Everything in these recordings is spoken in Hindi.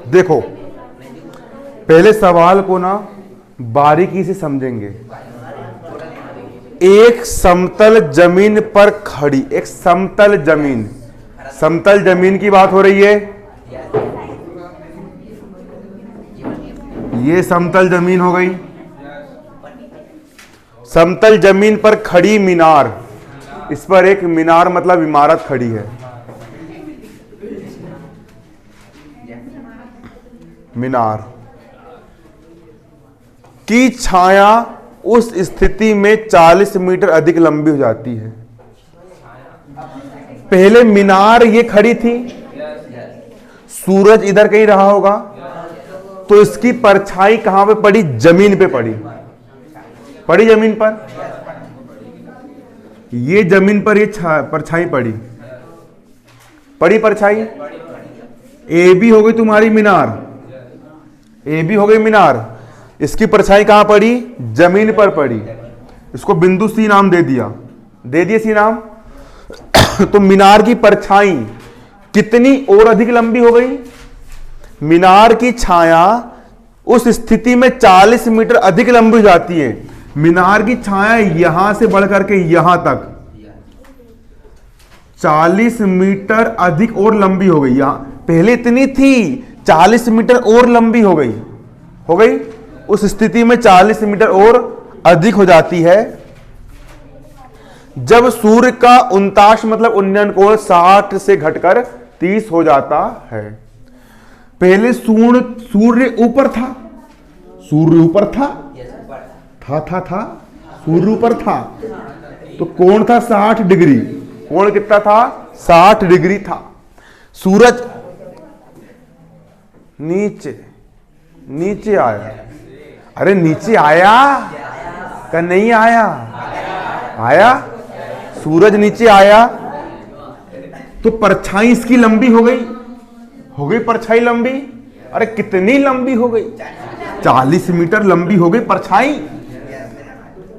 देखो पहले सवाल को ना बारीकी से समझेंगे। एक समतल जमीन पर खड़ी, एक समतल जमीन की बात हो रही है। ये समतल जमीन हो गई। समतल जमीन पर खड़ी मीनार, इस पर एक मीनार मतलब इमारत खड़ी है। मीनार की छाया उस स्थिति में 40 मीटर अधिक लंबी हो जाती है। पहले मीनार ये खड़ी थी, सूरज इधर कहीं रहा होगा, तो इसकी परछाई कहां पे पड़ी? जमीन पे पड़ी जमीन पर। ये जमीन पर ये परछाई पड़ी परछाई। ए बी हो गई तुम्हारी मीनार, ए बी हो गई मीनार। इसकी परछाई कहां पड़ी? जमीन पर पड़ी। इसको बिंदु सी नाम दे दिए सी नाम। तो मीनार की परछाई कितनी और अधिक लंबी हो गई? मीनार की छाया उस स्थिति में 40 मीटर अधिक लंबी हो जाती है। मीनार की छाया यहां से बढ़कर के यहां तक 40 मीटर अधिक और लंबी हो गई। यहां पहले इतनी थी, 40 मीटर और लंबी हो गई। उस स्थिति में 40 मीटर और अधिक हो जाती है जब सूर्य का 49 मतलब उन्नयन कोण 60 से घटकर 30 हो जाता है। पहले सूर्य ऊपर था, सूर्य ऊपर था, तो कोण था 60 डिग्री। कोण कितना था? 60 डिग्री था। सूरज नीचे आया। अरे नीचे आया क्या? नहीं आया। सूरज नीचे आया तो परछाई इसकी लंबी हो गई परछाई लंबी। अरे कितनी लंबी हो गई? 40 मीटर लंबी हो गई परछाई।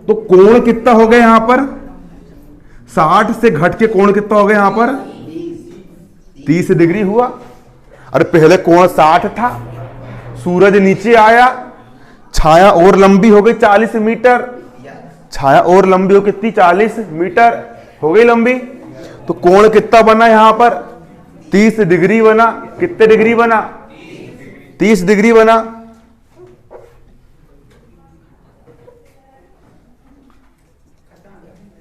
तो कोण कितना हो गया यहां पर? 60 से घट के कोण कितना हो गया यहां पर? 30 डिग्री हुआ। अरे पहले कोण 60 था, सूरज नीचे आया, छाया और लंबी हो गई 40 मीटर। छाया और लंबी हो कितनी? 40 मीटर हो गई लंबी। तो कोण कितना बना यहां पर? 30 डिग्री बना। कितने डिग्री बना? 30 डिग्री बना।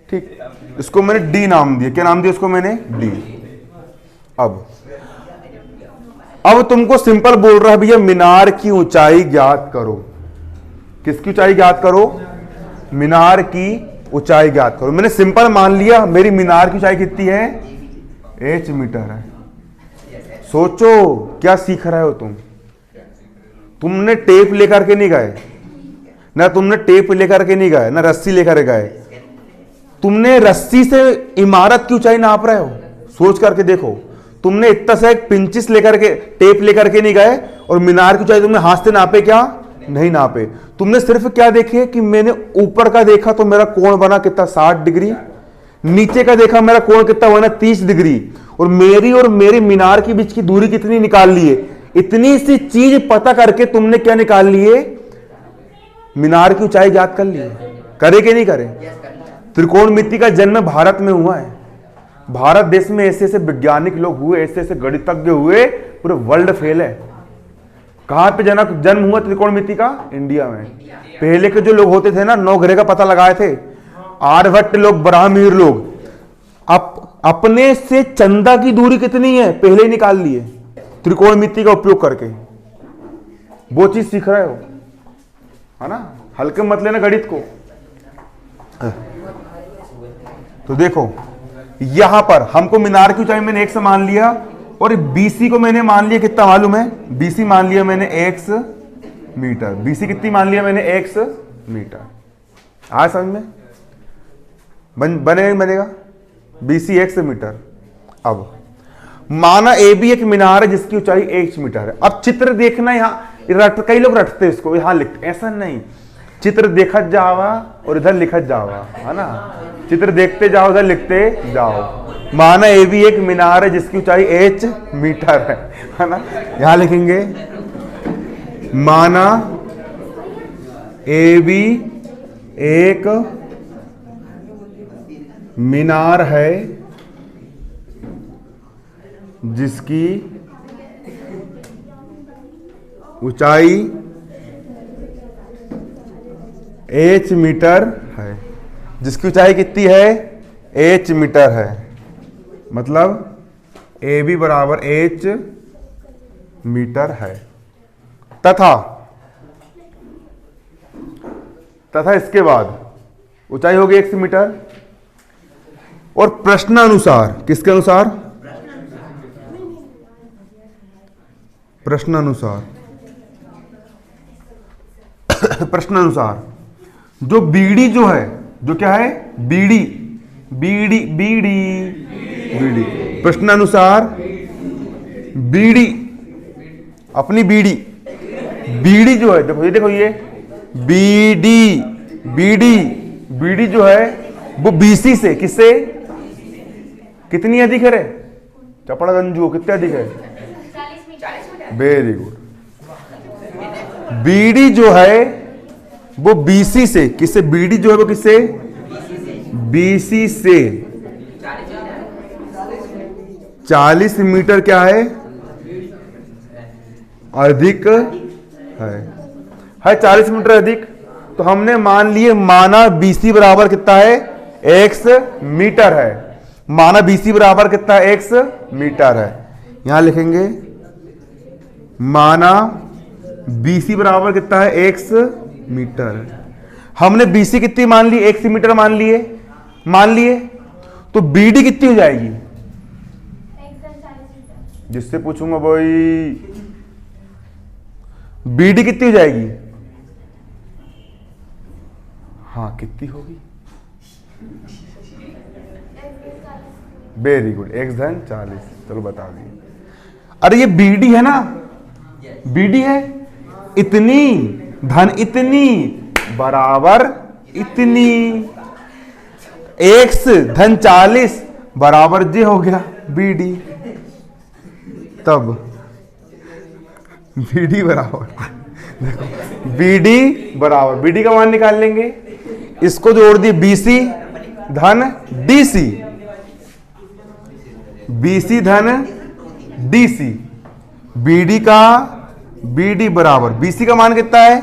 ठीक, इसको मैंने डी नाम दिया। क्या नाम दिया इसको मैंने? डी। अब तुमको सिंपल बोल रहा है भैया मीनार की ऊंचाई ज्ञात करो। किसकी ऊंचाई ज्ञात करो? मीनार की ऊंचाई ज्ञात करो। मैंने सिंपल मान लिया मेरी मीनार की ऊंचाई कितनी है? h मीटर है। सोचो क्या सीख रहे हो तुमने टेप लेकर के नहीं गए ना, तुमने टेप लेकर के नहीं गए ना, रस्सी लेकर गए। तुमने रस्सी से इमारत की ऊंचाई नाप रहे हो। सोच करके देखो, तुमने इतना सा एक पिंचिस लेकर के, टेप लेकर के नहीं गए और मीनार की ऊंचाई तुमने हाथ से नापे क्या? नहीं नापे। तुमने सिर्फ क्या देखे कि मैंने ऊपर का देखा तो मेरा कोण बना कितना? 60 डिग्री। नीचे का देखा मेरा कोण कितना बना? 30 डिग्री। और मेरी मीनार के बीच की दूरी कितनी निकाल ली है? इतनी सी चीज पता करके तुमने क्या निकाल लिए? मीनार की ऊंचाई ज्ञात कर ली। करे कि नहीं करे? त्रिकोणमिति का जन्म भारत में हुआ है। भारत देश में ऐसे ऐसे वैज्ञानिक लोग हुए, ऐसे ऐसे गणितज्ञ हुए, पूरे वर्ल्ड फेल है। कहां पे जन्म हुआ त्रिकोणमिति का? इंडिया में। पहले के जो लोग होते थे ना, 9 ग्रह का पता लगाए थे। आर्यभट्ट लोग, ब्राह्मीण लोग अपने से चंदा की दूरी कितनी है पहले ही निकाल लिए त्रिकोणमिति का उपयोग करके। वो चीज सीख रहे हो, है ना? हल्के मत लेना गणित को। तो देखो यहां पर हमको मीनार की ऊंचाई मैंने x मान लिया और BC को मैंने मान लिया कितना मालूम है? BC मान लिया मैंने x मीटर। BC कितनी मान लिया मैंने? x metre. आ समझ में? बनेगा BC x मीटर। अब माना AB एक मीनार है जिसकी ऊंचाई h मीटर है। अब चित्र देखना, यहां कई लोग रटते हैं इसको, यहां लिखते, ऐसा नहीं। चित्र देखत जावा और इधर लिखत जावा, है ना? चित्र देखते जाओ, इधर लिखते जाओ। माना AB एक मीनार है जिसकी ऊंचाई h मीटर है ना? यहां लिखेंगे माना ए बी एक मीनार है जिसकी ऊंचाई h मीटर है। जिसकी ऊंचाई कितनी है? h मीटर है। मतलब ए बी बराबर h मीटर है। तथा इसके बाद ऊंचाई होगी 1 मीटर। और प्रश्नानुसार, किसके अनुसार? प्रश्नानुसार प्रश्नानुसार जो बीडी जो है, जो क्या है? बीडी बीडी बीडी बीडी प्रश्नानुसार बीडी, अपनी बीडी बीडी जो है, देखो ये, देखो ये बीडी बीडी बीडी जो है वो बीसी से, किससे? कितनी अधिक है रे चपड़ा गंजू? कितने अधिक है? Very good. बीडी जो है वो बीसी से, किससे? बीडी जो है वो किससे? बीसी से 40 मीटर क्या है? अधिक है 40 मीटर अधिक। तो हमने मान लिए माना बीसी बराबर कितना है? x मीटर है। माना बीसी बराबर कितना है? x मीटर है। यहां लिखेंगे माना बीसी बराबर कितना है? x मीटर है। हमने बीसी कितनी मान ली? 1 मीटर मान लिए। तो बीडी कितनी हो जाएगी? जिससे पूछूंगा भाई बीडी कितनी हो जाएगी? हाँ कितनी होगी? वेरी गुड, x धन 40। चलो बता दिए। अरे ये बीडी है ना, बीडी है इतनी धन इतनी बराबर इतनी, x धन 40 बराबर जे हो गया बीडी। तब बीडी बराबर, देखो बीडी बराबर, बीडी का मान निकाल लेंगे। इसको जोड़ दिए बीसी धन डीसी, बीसी धन डीसी। बीडी बराबर, बीसी का मान कितना है?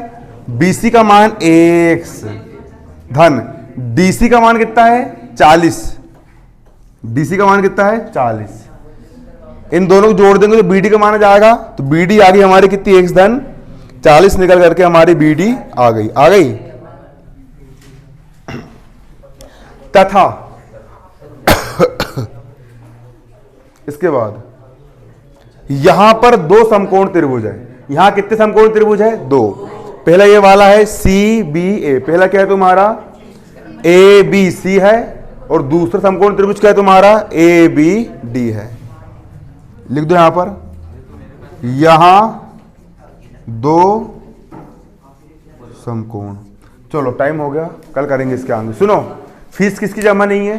बीसी का मान x धन डीसी का मान कितना है? 40। डीसी का मान कितना है? 40। इन दोनों को जोड़ देंगे तो बीडी का मान आ जाएगा। तो बीडी आ गई हमारी कितनी? x धन 40 निकल करके हमारी बीडी आ गई। तथा इसके बाद यहां पर 2 समकोण त्रिभुज है। यहां कितने समकोण त्रिभुज है? 2। पहला ये वाला है CBA, पहला क्या है तुम्हारा? ABC है। और दूसरा समकोण त्रिभुज क्या है तुम्हारा? ABD है। लिख दो यहां पर, यहां 2 समकोण। चलो टाइम हो गया, कल करेंगे इसके आगे। सुनो, फीस किसकी जमा नहीं है?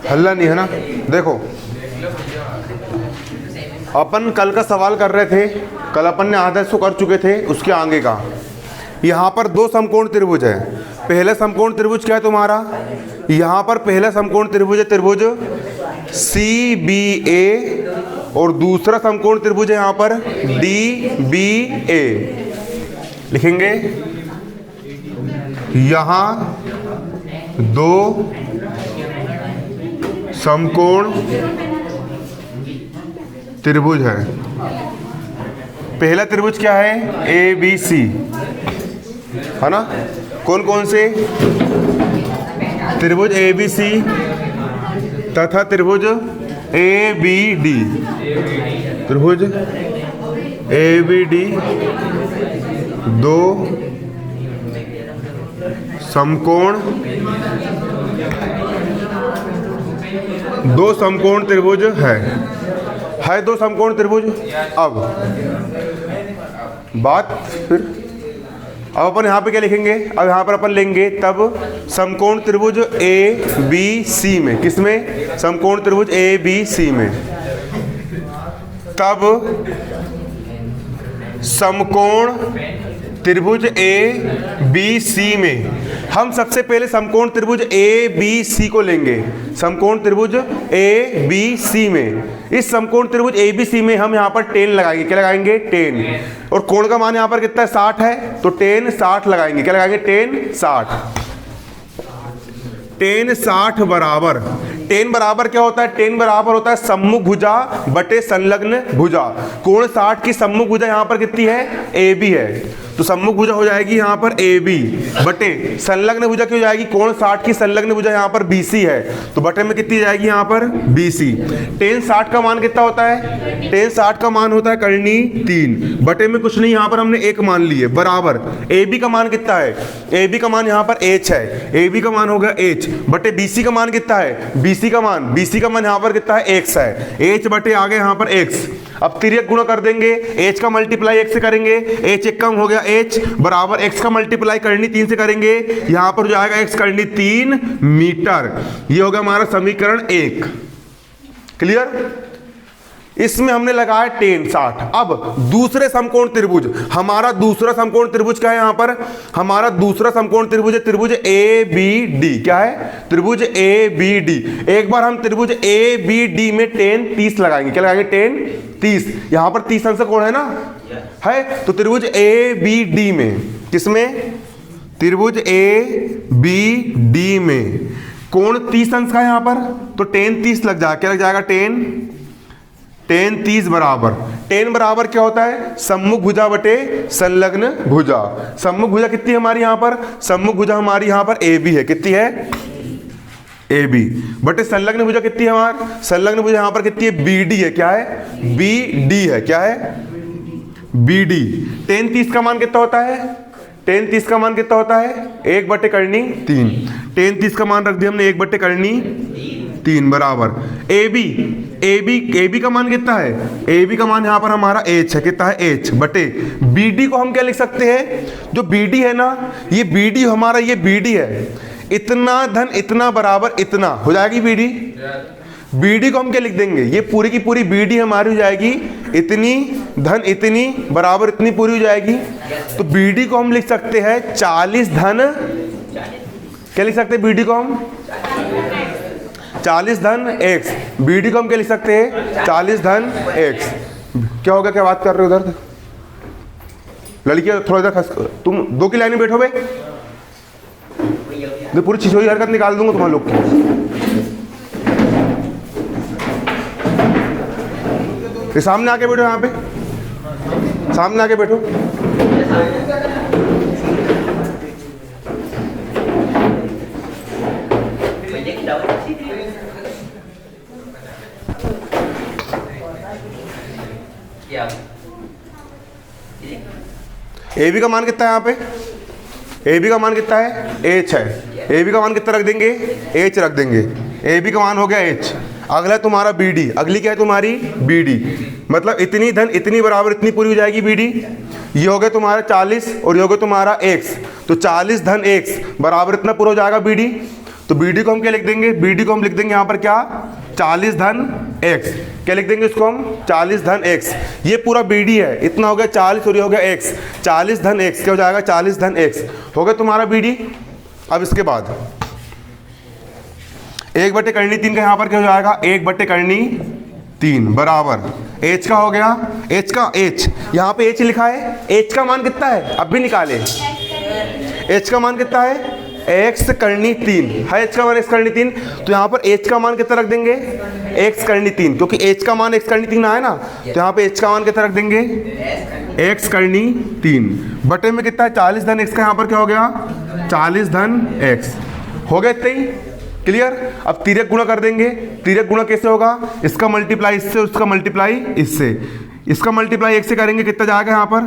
हल्ला नहीं है ना? देखो अपन कल का सवाल कर रहे थे, कल अपन ने आधा सो कर चुके थे, उसके आगे का। यहां पर 2 समकोण त्रिभुज है। पहला समकोण त्रिभुज क्या है तुम्हारा? यहां पर पहला समकोण त्रिभुज है त्रिभुज CBA, और दूसरा समकोण त्रिभुज है यहां पर DBA। लिखेंगे यहां 2 समकोण त्रिभुज है। पहला त्रिभुज क्या है? ABC है ना? कौन कौन से? त्रिभुज ABC तथा त्रिभुज ABD। त्रिभुज ABD 2 समकोण, 2 समकोण त्रिभुज है 2 समकोण त्रिभुज। अब बात फिर, अब अपन यहाँ पे क्या लिखेंगे? अब यहाँ पर अपन लेंगे तब समकोण त्रिभुज ABC में, किसमें? समकोण त्रिभुज ABC में। तब समकोण त्रिभुज ए बी सी में, हम सबसे पहले समकोण त्रिभुज ए बी सी को लेंगे। समकोण त्रिभुज ए बी सी में, इस समकोण त्रिभुज ए बी सी में हम यहाँ पर 10 लगाएंगे। क्या लगाएंगे? 10। और कोण का मान यहाँ पर कितना है? 60 है, तो 10 60 लगाएंगे। क्या लगाएंगे? 10 60। 10 60 बराबर, 10 बराबर क्या होता है? 10 बराबर होता है सम्मुख भुजा बटे संलग्न भुजा। कोण 60 की सम्मुख भुजा यहाँ पर कितनी है? ए बी है, तो सम्मुख भुजा हो जाएगी यहाँ पर ए बी बटे संलग्न भुजा की हो जाएगी कोण 60 की संलग्न भुजा यहाँ पर बी सी है, तो बटे में कितनी जाएगी यहाँ पर? B C. 10 60 का मान कितना होता है? 10 60 का मान होता है करनी 3 बटे में कुछ नहीं, यहाँ पर हमने 1 मान लिए बराबर ए बी का मान कितना है? ए बी का मान यहाँ पर h है, ए बी का मान हो गया h बटे बी सी का मान कितना है? बी सी का मान यहाँ पर कितना है? x है, h बटे आ गया यहाँ पर x। अब तिर्यक गुणा कर देंगे, h का मल्टीप्लाई x से करेंगे, h एक कम हो गया h बराबर x का मल्टीप्लाई करनी 3 से करेंगे, यहां पर हो जाएगा x करनी 3 मीटर। ये हो गया हमारा समीकरण 1। क्लियर? इसमें हमने लगाया 10 60। अब दूसरे समकोण त्रिभुज, हमारा दूसरा समकोण त्रिभुज क्या है? यहाँ पर हमारा दूसरा समकोण त्रिभुज है त्रिभुज ए बी डी। क्या है? त्रिभुज ए बी डी। एक बार हम त्रिभुज ए बी डी में 10 30 लगाएंगे। क्या लगाएंगे? 10 30। यहाँ पर 30 अंश कोण है ना? है, तो त्रिभुज ए बी डी में, किसमें? त्रिभुज ए बी डी में कोण 30 अंश का है यहाँ पर, तो 10 30 लग जाएगा। क्या लग जाएगा? 10 30 बराबर, 10 बराबर क्या होता है? सम्मुख भुजा बटे संलग्न भुजा। सम्मुख भुजा कितनी है हमारी यहाँ पर? सम्मुख भुजा हमारी यहाँ पर ए बी है। कितनी है? ए बी बटे संलग्न भुजा कितनी है हमारी? संलग्न भुजा यहाँ पर कितनी है? बी डी है। क्या है? बी डी है। क्या है? B D. 10 30 का मान कितना होता है? 10 30 का मान कितना होता है? 1 बटे करनी 3। 10 30 का मान रख दिया हमने 1 बटे करनी 3 बराबर ए बी का मान कितना है? ए बी का मान यहाँ पर हमारा h है। कितना है? h बटे बी डी को हम क्या लिख सकते हैं? जो बी डी है ना, ये बी डी हमारा, ये बी डी है, इतना धन इतना बराबर इतना हो जाएगी बी डी। बी डी को हम क्या लिख देंगे? ये पूरी की पूरी बी डी हमारी हो जाएगी इतनी धन इतनी बराबर इतनी पूरी हो जाएगी। तो बी डी को हम लिख सकते हैं 40 धन, क्या लिख सकते हैं बी डी को हम? 40 धन x। बी डी को हम क्या लिख सकते हैं? 40 धन x। क्या होगा? क्या बात कर रहे हो उधर? लड़कियां थोड़ा इधर खस, तुम 2 की लाइन में बैठो बे, मैं पूरी छिछोरी हरकत निकाल दूंगा तुम्हारे लोग की। ये सामने आके बैठो, यहाँ पे सामने आके बैठो। ए बी का मान कितना है यहाँ पे? ए बी का मान कितना है? h है। ए बी का मान कितना रख देंगे? h रख देंगे। ए बी का मान हो गया h। अगला तुम्हारा बी डी, अगली क्या है तुम्हारी? बी डी, मतलब इतनी धन इतनी बराबर इतनी पूरी हो जाएगी बी डी। ये हो गया तुम्हारा 40 और ये हो गया तुम्हारा x, तो 40 धन x बराबर इतना पूरा हो जाएगा बी डी। तो बी डी को हम क्या लिख देंगे? बी डी को हम लिख देंगे यहाँ पर क्या? 40 धन x। क्या लिख देंगे इसको हम? 40 धन x। ये पूरा बी डी है, इतना हो गया 40 और ये हो गया x। 40 धन x क्या हो जाएगा? 40 धन x हो गया तुम्हारा बी डी। अब इसके बाद 1 बटे करनी 3 का यहाँ पर क्या हो जाएगा? 1 बटे करनी 3 बराबर h का हो गया, h का h यहाँ पे h लिखा है, h का मान कितना है? अब भी निकाले, h का मान कितना है? x करनी 3 है, h का मान x करनी 3, तो यहाँ पर h का मान कितना रख देंगे? x करनी 3, क्योंकि h का मान x करनी 3 है ना, तो यहाँ पे h का मान कितना रख देंगे? x करनी 3 बटे में कितना है? 40 धन x का यहाँ पर क्या हो गया? 40 धन x हो गया इतना ही। क्लियर? अब तिर्यक गुणा कर देंगे। तिर्यक गुणा कैसे होगा? इसका मल्टीप्लाई इससे, उसका मल्टीप्लाई इससे, इसका मल्टीप्लाई 1 से करेंगे, कितना जाएगा यहाँ पर?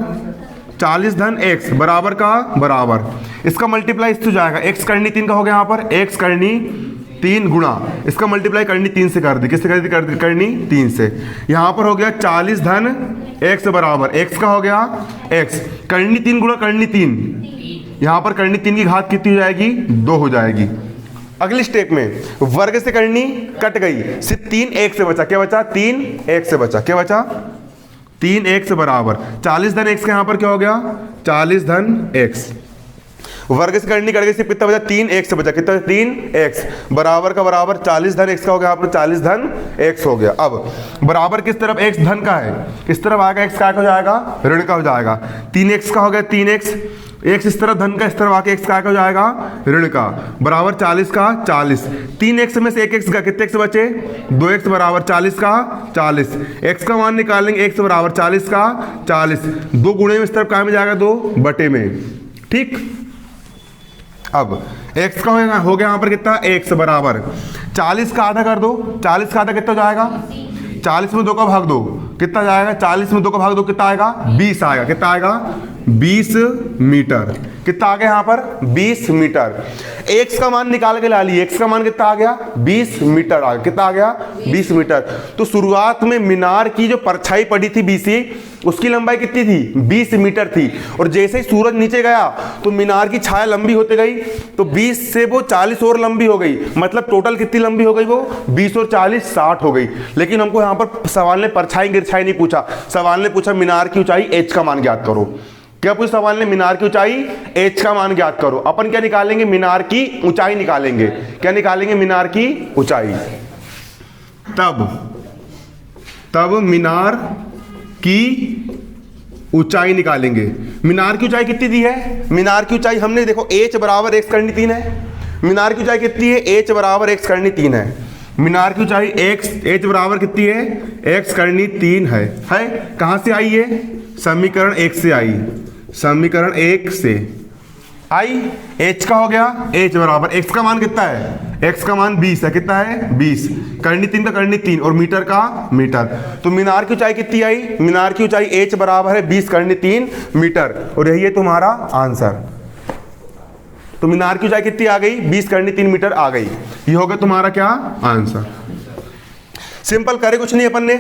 40 धन x बराबर का बराबर, इसका मल्टीप्लाई इससे जाएगा, x करनी 3 का हो गया यहाँ पर, x करनी 3 गुणा इसका मल्टीप्लाई करनी 3 से कर दी, किससे कर दी? करनी 3 से। यहाँ पर हो गया 40 धन x बराबर, x का हो गया x करनी 3 गुणा करनी 3, यहाँ पर करनी 3 की घात कितनी हो जाएगी? 2 हो जाएगी। अगली स्टेप में वर्ग से करनी कट गई, सिर्फ 3 1 से बचा। क्या बचा? 3 1 से बचा। क्या बचा? 3x बराबर 40 धन x का यहाँ पर क्या हो गया 40 धन x, वर्ग से करनी करेंगे सिर्फ कितना बचा 3x बचा, कितना 3x बराबर का बराबर 40 धन x का हो गया, यहाँ पर 40 धन x हो गया। अब बराबर किस तरफ x धन का है, किस तरफ आएगा x का हो जाएगा ऋण का हो जाएगा, 3x का हो गया 3x, x इस तरफ धन का, इस तरफ आके x का हो जाएगा ऋण का, बराबर 40 का 40, 3x में से 1x का कितने x बचे 2x बराबर 40 का 40, x का मान निकालेंगे x बराबर 40 का 40, 2 गुणे में इस तरफ कहाँ में जाएगा 2 बटे में, ठीक। अब x का हो गया यहाँ पर कितना x बराबर 40 का आधा कर दो, 40 का आधा कितना हो जाएगा 40 में 2 का भाग दो कितना जाएगा, 40 में 2 का भाग दो कितना आएगा 20 आएगा, कितना आएगा 20 मीटर, कितना आ गया यहाँ पर 20 मीटर। x का मान निकाल के ला लिए, x का मान कितना आ गया 20 मीटर आ गया, कितना आ गया 20 मीटर। तो शुरुआत में मीनार की जो परछाई पड़ी थी BC उसकी लंबाई कितनी थी 20 मीटर थी, और जैसे ही सूरज नीचे गया तो मीनार की छाया लंबी होती गई, तो 20 से वो 40 और लंबी हो गई, मतलब टोटल कितनी लंबी हो गई वो 20 और 40 60 हो गई। लेकिन हमको यहाँ पर सवाल ने परछाई गिरछाई नहीं पूछा, सवाल ने पूछा मीनार की ऊंचाई h का मान ज्ञात करो। क्या पूछा सवाल ने, मीनार की ऊंचाई h का मान ज्ञात करो। अपन क्या निकालेंगे, मीनार की ऊंचाई निकालेंगे, क्या निकालेंगे मीनार की ऊंचाई। तब मीनार की ऊंचाई निकालेंगे। मीनार की ऊंचाई कितनी दी है, मीनार की ऊंचाई हमने देखो h बराबर x करनी 3 है, मीनार की ऊंचाई कितनी है h बराबर x करनी 3 है, मीनार की ऊंचाई h बराबर कितनी है x करनी 3 है। कहां से आई है, समीकरण 1 से आई, समीकरण 1 से आई, h का हो गया h बराबर x का मान कितना है, x का मान 20 है, कितना है 20, करनी 3 का करनी 3 और मीटर का मीटर। तो मीनार की ऊंचाई कितनी आई, मीनार की ऊंचाई h बराबर है 20 करनी 3 मीटर, और यही है तुम्हारा आंसर। तो मीनार की ऊंचाई कितनी आ गई 20 करनी 3 मीटर आ गई, ये हो गया तुम्हारा क्या आंसर। सिंपल करे कुछ नहीं अपन ने।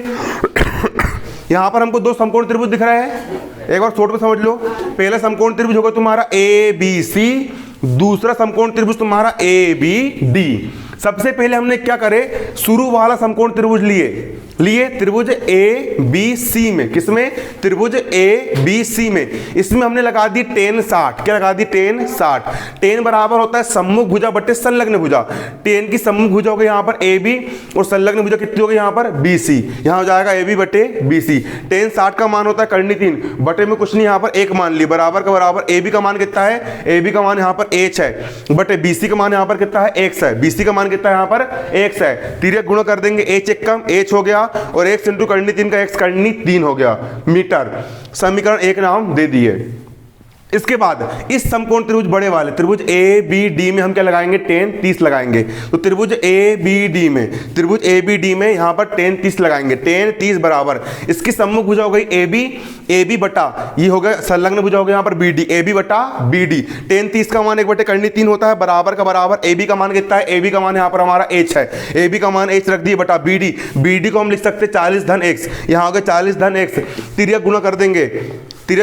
यहां पर हमको 2 समकोण त्रिभुज दिख रहे हैं, एक बार शॉर्ट में समझ लो। पहला समकोण त्रिभुज होगा तुम्हारा ABC, दूसरा समकोण त्रिभुज तुम्हारा ABD। सबसे पहले हमने क्या करे, शुरू वाला समकोण त्रिभुज लिए त्रिभुज ABC में, किसमें त्रिभुज ABC में, इसमें हमने लगा दी tan 60। क्या लगा दी tan 60, tan बराबर होता है सम्मुख भुजा बटे संलग्न भुजा, tan की सम्मुख भुजा हो गई यहाँ पर AB और संलग्न भुजा कितनी हो गई यहाँ पर BC, यहाँ हो जाएगा AB बटे BC। tan 60 का मान होता है करनी 3 बटे में कुछ नहीं, यहाँ पर 1 मान ली, बराबर का बराबर AB का मान कितना है, AB का मान यहाँ पर h है बटे BC का मान यहाँ पर कितना है x है, BC का मान कितना है यहाँ पर x है, तिर्यक गुणा कर देंगे, h एक कम h हो गया और x इंटू करनी 3 का x करनी 3 हो गया मीटर। समीकरण 1 नाम दे दिए। इसके बाद इस समकोण त्रिभुज बड़े वाले त्रिभुज ABD में हम क्या लगाएंगे tan 30 लगाएंगे। तो त्रिभुज ABD में यहाँ पर tan 30 लगाएंगे, tan 30 बराबर इसकी सम्मुख भुजा हो गई AB बटा ये हो गया संलग्न भुजा हो गया यहाँ पर BD, AB बटा BD। tan 30 का मान 1 बटे करनी 3 होता है, बराबर का बराबर AB का मान कितना है, AB का मान यहाँ पर हमारा h है, AB का मान h रख दिए बटा BD को हम लिख सकते 40 धन x, यहाँ हो गया 40 धन x। तिर्यक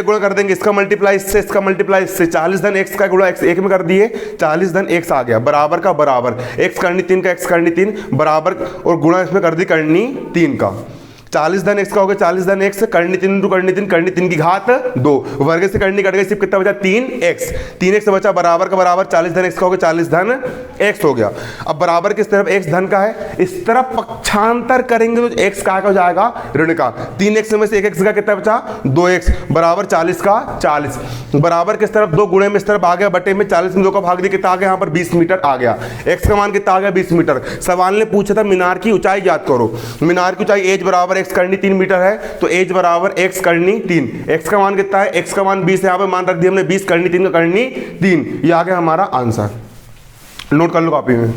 गुणा कर देंगे, इसका मल्टीप्लाई इससे, इसका मल्टीप्लाई इससे, 40 धन x का गुणा x 1 में कर दिए, 40 धन x आ गया, बराबर का बराबर x करनी 3 का x करनी 3 बराबर और गुणा इसमें कर दी करनी 3 का। 40 धन x का हो गया 40 धन x, करनी 3 इंटू करनी 3 की घात 2, वर्ग से करनी कट गई, सिर्फ कितना बचा 3x बचा, बराबर का बराबर 40 धन x का हो गया 40 धन x हो गया। अब बराबर किस तरफ x धन का है, इस तरफ पक्षांतर करेंगे तो x का हो जाएगा ऋण का, 3x में से 1x का कितना बचा 2x बराबर 40 का 40, बराबर किस तरफ 2 गुणे में इस तरफ आ गया बटे में 40 में 2 का भाग दिया, कितना आ गया यहाँ पर 20 मीटर आ गया, x का मान कितना आ गया 20 मीटर। सवाल ने पूछा था मीनार की ऊंचाई ज्ञात करो, मीनार की ऊंचाई h बराबर x करनी 3 मीटर है, तो h बराबर x करनी 3, x का मान कितना है, x का मान 20 है, यहाँ पे मान रख दिया हमने 20 करनी 3 का करनी 3, ये आ गया हमारा आंसर। नोट कर लो कॉपी में।